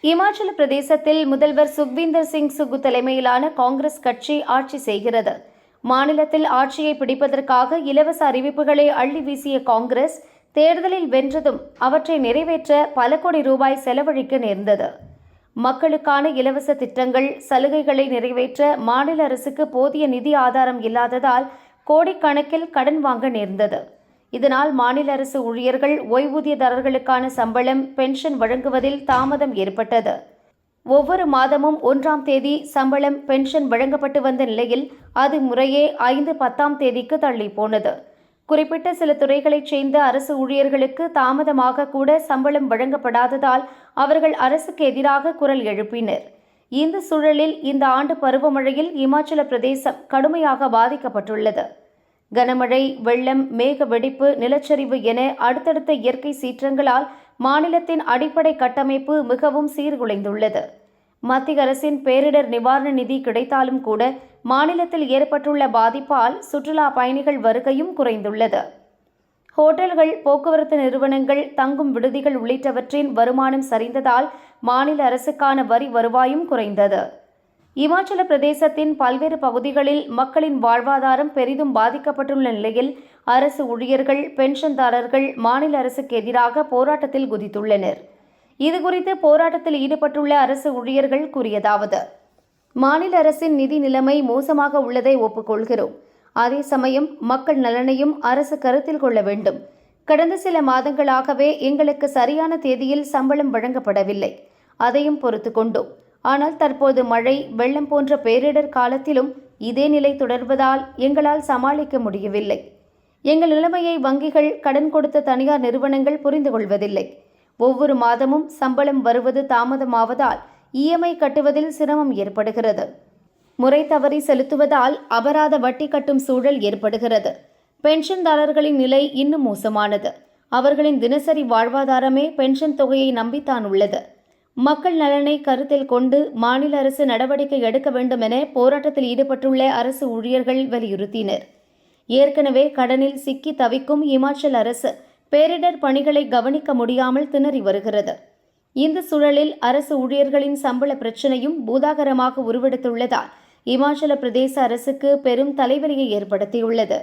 இமாச்சல பிரதேசத்தில் முதல்வர் சுக்வீந்தர் சிங் சுகு தலைமையிலான காங்கிரஸ் கட்சி ஆட்சி செய்கிறது. மாநிலத்தில் ஆட்சியை பிடிப்பதற்காக இலவச அறிவிப்புகளை அள்ளி வீசிய காங்கிரஸ் தேர்தலில் வென்றதும் அவற்றை நிறைவேற்ற பல கோடி ரூபாய் செலவழிக்க நேர்ந்தது. மக்களுக்கான இலவச திட்டங்கள், சலுகைகளை நிறைவேற்ற மாநில அரசுக்கு போதிய நிதி ஆதாரம் இல்லாததால் கோடிக்கணக்கில் கடன் வாங்க நேர்ந்தது. இதனால் மாநில அரசு ஊழியர்கள், ஓய்வூதியதாரர்களுக்கான சம்பளம், பென்ஷன் வழங்குவதில் தாமதம் ஏற்பட்டது. ஒவ்வொரு மாதமும் 1ஆம் தேதி சம்பளம், பென்ஷன் வழங்கப்பட்டு வந்த நிலையில் அது முறையே 5/10ஆம் தேதிக்கு தள்ளி போனது. குறிப்பிட்ட சில துறைகளைச் சேர்ந்த அரசு ஊழியர்களுக்கு தாமதமாக கூட சம்பளம் வழங்கப்படாததால் அவர்கள் அரசுக்கு எதிராக குரல் எழுப்பினர். இந்த சூழலில் இந்த ஆண்டு பருவமழையில் இமாச்சல பிரதேசம் கடுமையாக பாதிக்கப்பட்டுள்ளது. கனமழை, வெள்ளம், மேக வெடிப்பு, நிலச்சரிவு என அடுத்தடுத்த இயற்கை சீற்றங்களால் மாநிலத்தின் அடிப்படை கட்டமைப்பு மிகவும் சீர்குலைந்துள்ளது. மத்திய அரசின் பேரிடர் நிவாரண நிதி கிடைத்தாலும் கூட மாநிலத்தில் ஏற்பட்டுள்ள பாதிப்பால் சுற்றுலா பயணிகள் வருகையும் குறைந்துள்ளது. ஹோட்டல்கள், போக்குவரத்து நிறுவனங்கள், தங்கும் விடுதிகள் உள்ளிட்டவற்றின் வருமானம் சரிந்ததால் மாநில அரசுக்கான வரி வருவாயும் குறைந்தது. இமாச்சல பிரதேசத்தின் பல்வேறு பகுதிகளில் மக்களின் வாழ்வாதாரம் பெரிதும் பாதிக்கப்பட்டுள்ள நிலையில் அரசு ஊழியர்கள், பென்ஷன்தாரர்கள் மாநில அரசுக்கு எதிராக போராட்டத்தில் குதித்துள்ளனர். இதுகுறித்து போராட்டத்தில் ஈடுபட்டுள்ள அரசு ஊழியர்கள் கூறியதாவது: மாநில அரசின் நிதி நிலைமை மோசமாக உள்ளதை ஒப்புக்கொள்கிறோம். அதே சமயம் மக்கள் நலனையும் அரசு கருத்தில் கொள்ள வேண்டும். கடந்த சில மாதங்களாகவே எங்களுக்கு சரியான தேதியில் சம்பளம் வழங்கப்படவில்லை. அதையும் பொறுத்து கொண்டோம். ஆனால் தற்போது மழை, வெள்ளம் போன்ற பேரிடர் காலத்திலும் இதே நிலை தொடர்வதால் எங்களால் சமாளிக்க முடியவில்லை. எங்கள் நிலைமையை வங்கிகள், கடன் கொடுத்த தனியார் நிறுவனங்கள் புரிந்து கொள்வதில்லை. ஒவ்வொரு மாதமும் சம்பளம் வருவது தாமதமாவதால் இஎம்ஐ கட்டுவதில் சிரமம் ஏற்படுகிறது. முறை தவறி செலுத்துவதால் அபராத வட்டி கட்டும் சூழல் ஏற்படுகிறது. பென்ஷன்தாரர்களின் நிலை இன்னும் மோசமானது. அவர்களின் தினசரி வாழ்வாதாரமே பென்ஷன் தொகையை நம்பித்தான் உள்ளது. மக்கள் நலனை கருத்தில் கொண்டு மாநில அரசு நடவடிக்கை எடுக்க வேண்டும் என போராட்டத்தில் ஈடுபட்டுள்ள அரசு ஊழியர்கள் வலியுறுத்தினர். ஏற்கனவே கடனில் சிக்கி தவிக்கும் இமாச்சல அரசு பேரிடர் பணிகளை கவனிக்க முடியாமல் திணறி வருகிறது. இந்த சூழலில் அரசு ஊழியர்களின் சம்பள பிரச்சினையும் பூதாகரமாக உருவெடுத்துள்ளதால் இமாச்சல பிரதேச அரசுக்கு பெரும் தலைவலியை ஏற்படுத்தியுள்ளது.